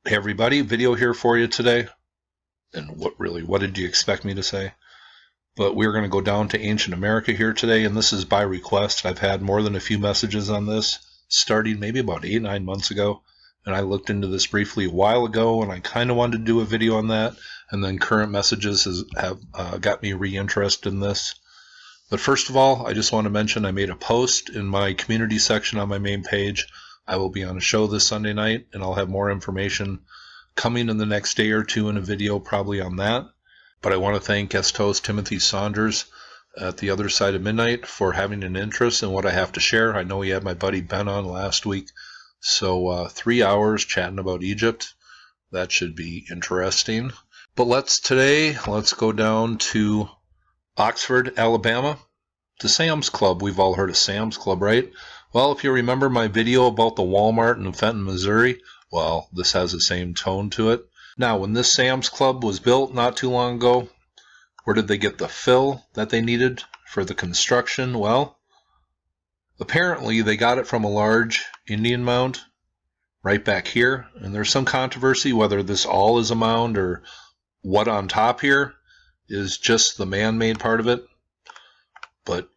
Hey everybody, video here for you today. And what did you expect me to say? But we're going to go down to ancient America here today, and this is by request. I've had more than a few messages on this, starting maybe about 8-9 months ago. And I looked into this briefly a while ago, and I kind of wanted to do a video on that. And then current messages have got me re-interested in this. But first of all, I just want to mention I made a post in my community section on my main page. I will be on a show this Sunday night, and I'll have more information coming in the next day or two in a video probably on that. But I want to thank guest host Timothy Saunders at the other side of midnight for having an interest in what I have to share. I know he had my buddy Ben on last week. So 3 hours chatting about Egypt. That should be interesting. But let's go down to Oxford, Alabama, to Sam's Club. We've all heard of Sam's Club, right? Well, if you remember my video about the Walmart in Fenton, Missouri, well, this has the same tone to it. Now, when this Sam's Club was built not too long ago, where did they get the fill that they needed for the construction? Well, apparently they got it from a large Indian mound right back here. And there's some controversy whether this all is a mound or what on top here is just the man-made part of it. But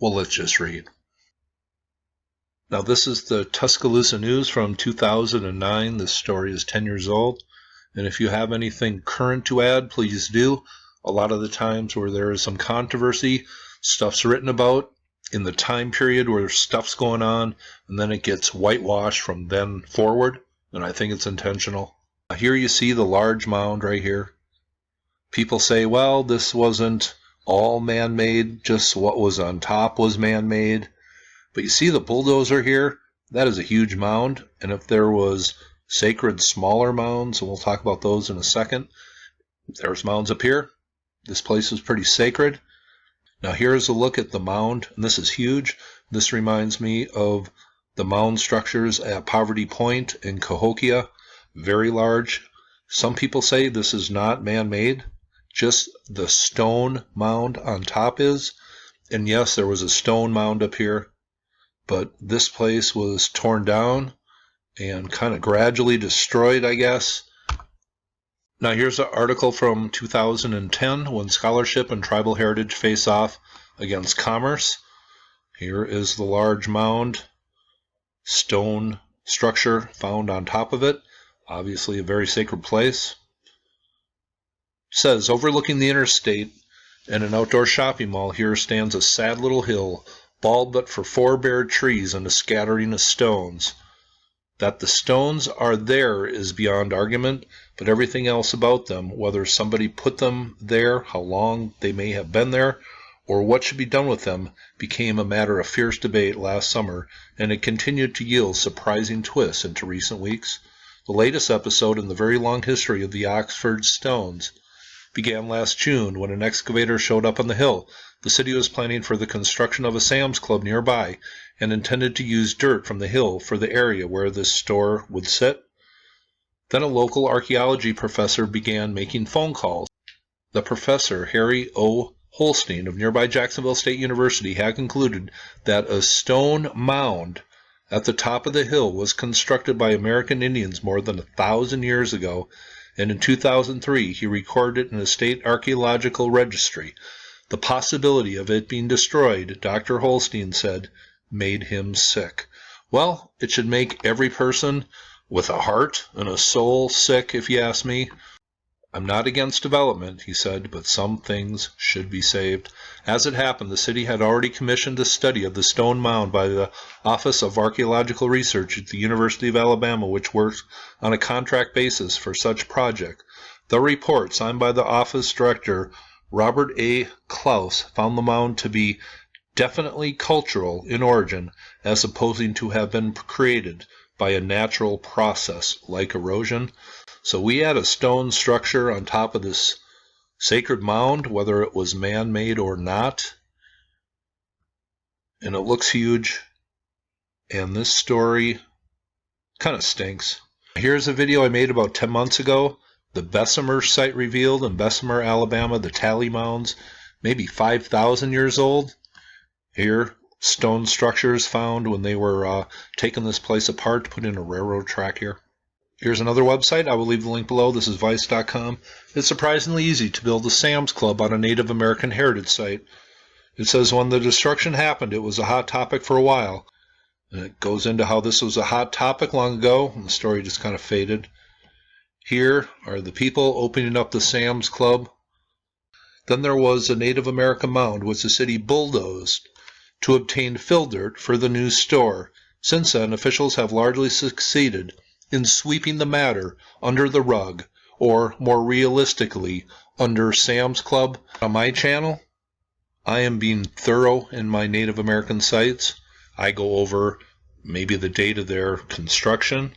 let's just read. Now, this is the Tuscaloosa News from 2009. This story is 10 years old. And if you have anything current to add, please do. A lot of the times where there is some controversy, stuff's written about in the time period where stuff's going on, and then it gets whitewashed from then forward. And I think it's intentional. Here you see the large mound right here. People say, well, this wasn't all man-made, just what was on top was man-made. But you see the bulldozer here? That is a huge mound. And if there was sacred smaller mounds, and we'll talk about those in a second, there's mounds up here. This place is pretty sacred. Now here's a look at the mound, and this is huge. This reminds me of the mound structures at Poverty Point in Cahokia. Very large. Some people say this is not man-made. Just the stone mound on top is. And yes, there was a stone mound up here. But this place was torn down and kind of gradually destroyed, I guess. Now here's an article from 2010, when scholarship and tribal heritage face off against commerce. Here is the large mound, stone structure found on top of it. Obviously a very sacred place. It says, overlooking the interstate and an outdoor shopping mall, here stands a sad little hill, bald but for 4 bare trees and a scattering of stones. That the stones are there is beyond argument, but everything else about them, whether somebody put them there, how long they may have been there, or what should be done with them, became a matter of fierce debate last summer, and it continued to yield surprising twists into recent weeks. The latest episode in the very long history of the Oxford stones began last June when an excavator showed up on the hill. The city was planning for the construction of a Sam's Club nearby and intended to use dirt from the hill for the area where this store would sit. Then a local archaeology professor began making phone calls. The professor, Harry O. Holstein of nearby Jacksonville State University, had concluded that a stone mound at the top of the hill was constructed by American Indians more than 1,000 years ago, and in 2003 he recorded it in a state archaeological registry. The possibility of it being destroyed, Dr. Holstein said, made him sick. Well, it should make every person with a heart and a soul sick, if you ask me. I'm not against development, he said, but some things should be saved. As it happened, the city had already commissioned a study of the stone mound by the Office of Archaeological Research at the University of Alabama, which works on a contract basis for such project. The report, signed by the office director, Robert A. Klaus, found the mound to be definitely cultural in origin, as opposing to have been created by a natural process like erosion. So we had a stone structure on top of this sacred mound, whether it was man-made or not. And it looks huge. And this story kind of stinks. Here's a video I made about 10 months ago. The Bessemer site revealed in Bessemer, Alabama, the tally mounds, maybe 5,000 years old. Here, stone structures found when they were taking this place apart to put in a railroad track here. Here's another website. I will leave the link below. This is Vice.com. It's surprisingly easy to build a Sam's Club on a Native American heritage site. It says when the destruction happened, it was a hot topic for a while. And it goes into how this was a hot topic long ago, and the story just kind of faded. Here are the people opening up the Sam's Club. Then there was a Native American mound, which the city bulldozed to obtain fill dirt for the new store. Since then, officials have largely succeeded in sweeping the matter under the rug, or more realistically, under Sam's Club. On my channel, I am being thorough in my Native American sites. I go over maybe the date of their construction,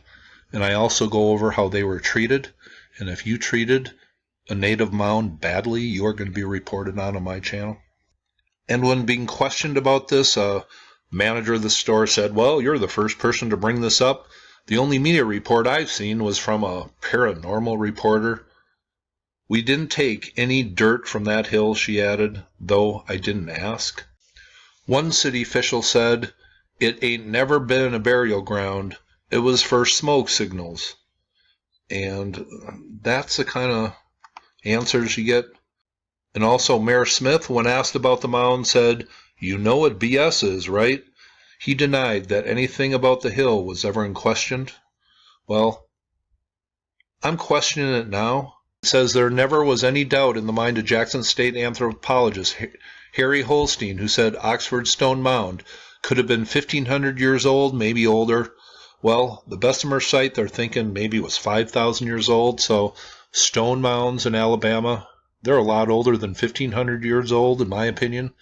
and I also go over how they were treated. And if you treated a native mound badly, you are going to be reported on my channel. And when being questioned about this, a manager of the store said, well, you're the first person to bring this up. The only media report I've seen was from a paranormal reporter. We didn't take any dirt from that hill, she added, though I didn't ask. One city official said, it ain't never been a burial ground. It was for smoke signals. And that's the kind of answers you get. And also Mayor Smith, when asked about the mound, said, you know what BS is, right? He denied that anything about the hill was ever in question. Well, I'm questioning it now. It says there never was any doubt in the mind of Jackson State anthropologist Harry Holstein, who said Oxford Stone Mound could have been 1,500 years old, maybe older. Well, the Bessemer site they're thinking maybe was 5,000 years old, so stone mounds in Alabama, they're a lot older than 1,500 years old, in my opinion.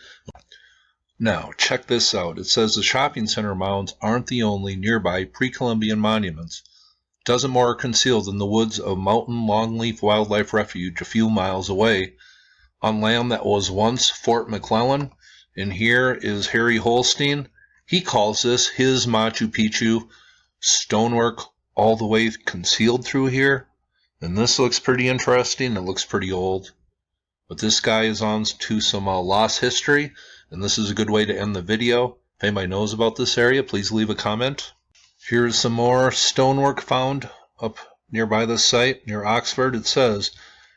Now, check this out. It says the shopping center mounds aren't the only nearby pre-Columbian monuments. A dozen more are concealed in the woods of Mountain Longleaf Wildlife Refuge a few miles away, on land that was once Fort McClellan. And here is Harry Holstein. He calls this his Machu Picchu. Stonework all the way concealed through here. And this looks pretty interesting. It looks pretty old. But this guy is on to some lost history, and this is a good way to end the video. If anybody knows about this area, please leave a comment. Here's some more stonework found up nearby this site, near Oxford. It says,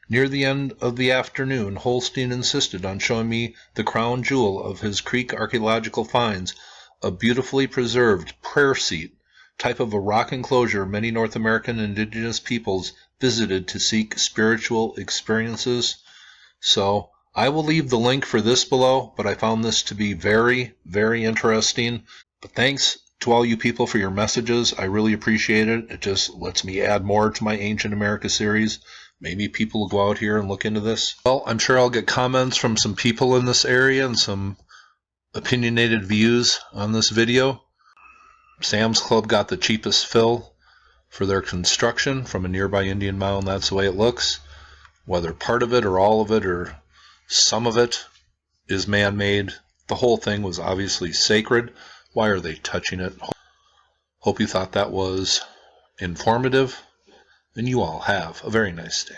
near the end of the afternoon, Holstein insisted on showing me the crown jewel of his Creek archaeological finds, a beautifully preserved prayer seat, type of a rock enclosure many North American indigenous peoples visited to seek spiritual experiences. So I will leave the link for this below, but I found this to be very, very interesting. But thanks to all you people for your messages. I really appreciate it. It just lets me add more to my Ancient America series. Maybe people will go out here and look into this. Well, I'm sure I'll get comments from some people in this area and some opinionated views on this video. Sam's Club got the cheapest fill for their construction from a nearby Indian mound. That's the way it looks. Whether part of it or all of it or some of it is man-made, the whole thing was obviously sacred. Why are they touching it? Hope you thought that was informative, and you all have a very nice day.